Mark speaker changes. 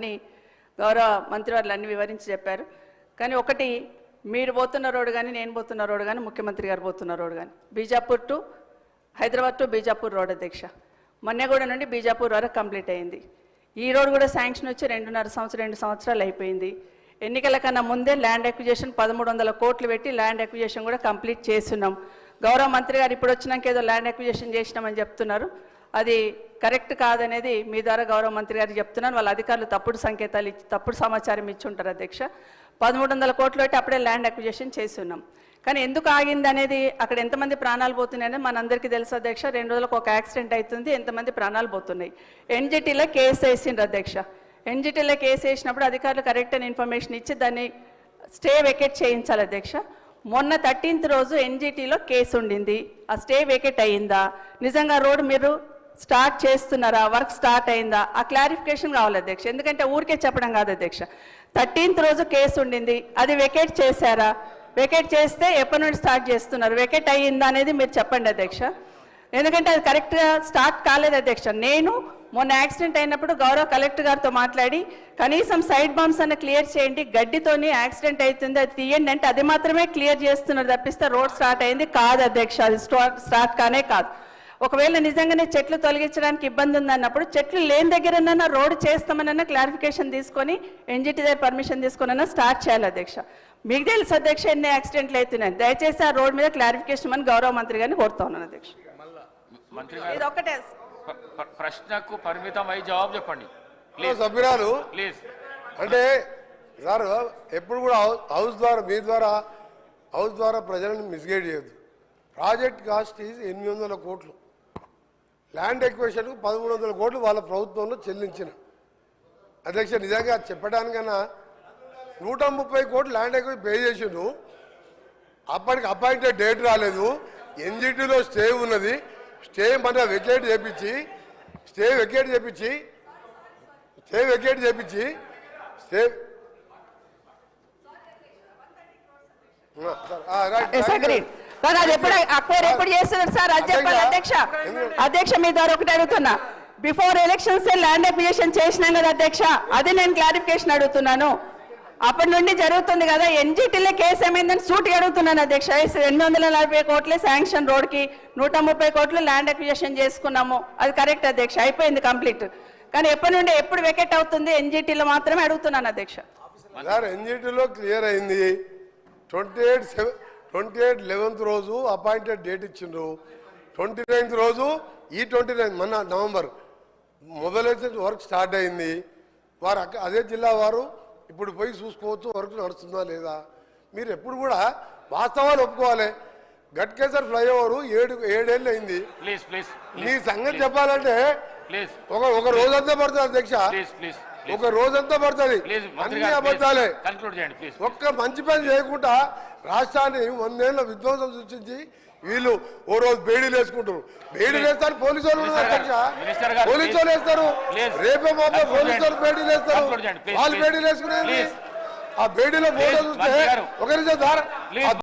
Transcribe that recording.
Speaker 1: అని గౌరవ మంత్రి వారు అన్ని వివరించి చెప్పారు. కానీ ఒకటి, మీరు పోతున్న రోడ్డు కానీ నేను పోతున్న రోడ్డు కానీ ముఖ్యమంత్రి గారు పోతున్న రోడ్డు కానీ Bijapur to Hyderabad to Bijapur road అధ్యక్ష మన్నెగూడ నుండి బీజాపూర్ వరకు కంప్లీట్ అయింది. ఈ రోడ్ కూడా శాంక్షన్ వచ్చి 2 సంవత్సరాలు అయిపోయింది. ఎన్నికల కన్నా ముందే ల్యాండ్ అక్విజిషన్ 1300 కోట్లు పెట్టి ల్యాండ్ అక్విజిషన్ కూడా కంప్లీట్ చేస్తున్నాం. గౌరవ మంత్రి గారు ఇప్పుడు వచ్చినాక ఏదో ల్యాండ్ అక్విజిషన్ చేసినామని చెప్తున్నారు. అది కరెక్ట్ కాదనేది మీ ద్వారా గౌరవ మంత్రి గారికి చెప్తున్నాను. వాళ్ళ అధికారులు తప్పుడు సంకేతాలు ఇచ్చి తప్పుడు సమాచారం ఇచ్చి ఉంటారు అధ్యక్ష. 1300 కోట్లు పెట్టి అప్పుడే ల్యాండ్ అక్విజిషన్ చేస్తున్నాం. కానీ ఎందుకు ఆగింది అనేది, అక్కడ ఎంతమంది ప్రాణాలు పోతున్నాయని మనందరికీ తెలుసు అధ్యక్ష. 2 రోజులకు ఒక యాక్సిడెంట్ అవుతుంది, ఎంతమంది ప్రాణాలు పోతున్నాయి. ఎన్జిటీలో కేసు వేసిండ్రు అధ్యక్ష. ఎన్జిటీలో కేసు వేసినప్పుడు అధికారులు కరెక్ట్ అయిన ఇన్ఫర్మేషన్ ఇచ్చి దాన్ని స్టే వెకేట్ చేయించాలి అధ్యక్ష. మొన్న 13th రోజు ఎన్జిటీలో కేసు ఉండింది. ఆ స్టే వెకేట్ అయ్యిందా, నిజంగా రోడ్డు మీరు స్టార్ట్ చేస్తున్నారా, వర్క్ స్టార్ట్ అయిందా, ఆ క్లారిఫికేషన్ కావాలి అధ్యక్ష. ఎందుకంటే ఊరికే చెప్పడం కాదు అధ్యక్ష. 13th రోజు కేసు ఉండింది, అది వెకేట్ చేశారా, వెకేట్ చేస్తే ఎప్పటి నుండి స్టార్ట్ చేస్తున్నారు, వెకేట్ అయ్యిందా అనేది మీరు చెప్పండి అధ్యక్ష. ఎందుకంటే అది కరెక్ట్గా స్టార్ట్ కాలేదు అధ్యక్ష. నేను మొన్న యాక్సిడెంట్ అయినప్పుడు గౌరవ కలెక్టర్ గారితో మాట్లాడి కనీసం సైడ్ బాంబ్స్ అన్న క్లియర్ చేయండి, గడ్డితోని యాక్సిడెంట్ అవుతుంది అది తీయండి అంటే అది మాత్రమే క్లియర్ చేస్తున్నారు తప్పిస్తే రోడ్ స్టార్ట్ అయింది కాదు అధ్యక్ష. అది స్టార్ట్ కానే కాదు. ఒకవేళ నిజంగానే చెట్లు తొలగించడానికి ఇబ్బంది ఉందన్నప్పుడు చెట్లు లేని దగ్గరన్నా రోడ్డు చేస్తామనన్నా క్లారిఫికేషన్ తీసుకొని ఎన్జిటి దగ్గర పర్మిషన్ తీసుకున్నా స్టార్ట్ చేయాలి అధ్యక్ష. మీకు తెలుసు అధ్యక్ష ఎన్ని యాక్సిడెంట్లు అవుతున్నాయి. దయచేసి ఆ రోడ్ మీద క్లారిఫికేషన్ అని గౌరవ మంత్రి గారిని కోరుతా ఉన్నాను అధ్యక్ష. ఇది ఒక్కటే
Speaker 2: ప్రశ్నకు పరిమితమై జవాబు చెప్పండి
Speaker 3: సభ్యురాలు
Speaker 2: ప్లీజ్.
Speaker 3: అంటే సార్ ఎప్పుడు కూడా హౌస్ ద్వారా మీ ద్వారా హౌస్ ద్వారా ప్రజలను మిస్గైడ్ చేయొద్దు. ప్రాజెక్ట్ కాస్ట్ ఈజ్ 800 కోట్లు, ల్యాండ్ ఎక్విజిషన్కు 1300 కోట్లు వాళ్ళ ప్రభుత్వంలో చెల్లించిన అధ్యక్ష. నిజంగా చెప్పడానికన్నా 130 కోట్లు ల్యాండ్ ఎక్విజిషన్ పే చేసిండు. అప్పటికి అపాయింటెడ్ డేట్ రాలేదు. ఎన్జిటీలో స్టే ఉన్నది. స్టే మన వెకేట్ చేపించి స్టే
Speaker 1: ఎప్పుడు చేస్తున్నారు సార్ అది చెప్పాలి అధ్యక్ష. అధ్యక్ష మీ ద్వారా ఒకటి అడుగుతున్నా, బిఫోర్ ఎలక్షన్స్ ల్యాండ్ అక్విజిషన్ చేసినాం కదా అధ్యక్ష, అది నేను క్లారిఫికేషన్ అడుగుతున్నాను. అప్పటి నుండి జరుగుతుంది కదా, ఎన్జిటీలో కేసు ఏమైందని సూటిగా అడుగుతున్నాను అధ్యక్ష. 240 కోట్లే శాంక్షన్ రోడ్కి, 130 కోట్లు ల్యాండ్ అక్విజిషన్ చేసుకున్నాము, అది కరెక్ట్ అధ్యక్ష, అయిపోయింది కంప్లీట్. కానీ ఎప్పటి నుండి ఎప్పుడు వెకేట్ అవుతుంది ఎన్జిటీలో మాత్రమే అడుగుతున్నాను అధ్యక్ష.
Speaker 3: సార్ ఎన్జిటీలో క్లియర్ అయింది. 28/11 రోజు అపాయింటెడ్ డేట్ ఇచ్చిండ్రు. 29th రోజు ఈ 29 మొన్న నవంబర్ మొబైలైజేషన్ వర్క్ స్టార్ట్ అయింది. వారు అదే జిల్లా వారు ఇప్పుడు పోయి చూసుకోవచ్చు వర్క్ నడుస్తుందా లేదా. మీరు ఎప్పుడు కూడా వాస్తవాలు ఒప్పుకోవాలి. గట్కేసర్ ఫ్లైఓవర్ 7 ఏళ్ళు అయింది. మీ సంగతి చెప్పాలంటే ఒక రోజంతా పడుతుంది అధ్యక్ష, ఒక రోజంతా పడుతుంది. అన్ని అబద్ధాలే. ఒక్క మంచి పని చేయకుండా రాష్ట్రాన్ని 100 ఏళ్ళ విధ్వంసం సృష్టించి వీళ్ళు ఓ రోజు బేడీలు వేసుకుంటారు. బేడీలు వేస్తారు పోలీసు వాళ్ళు అధ్యక్ష, పోలీసు వాళ్ళు వేస్తారు. రేపే మాపే పోలీసు వాళ్ళు బేడీలు వేస్తారు. వాళ్ళు బేడీలు వేసుకునేది ఆ బేడీలో ఫోటో చూస్తే ఒక నిమిషం సార్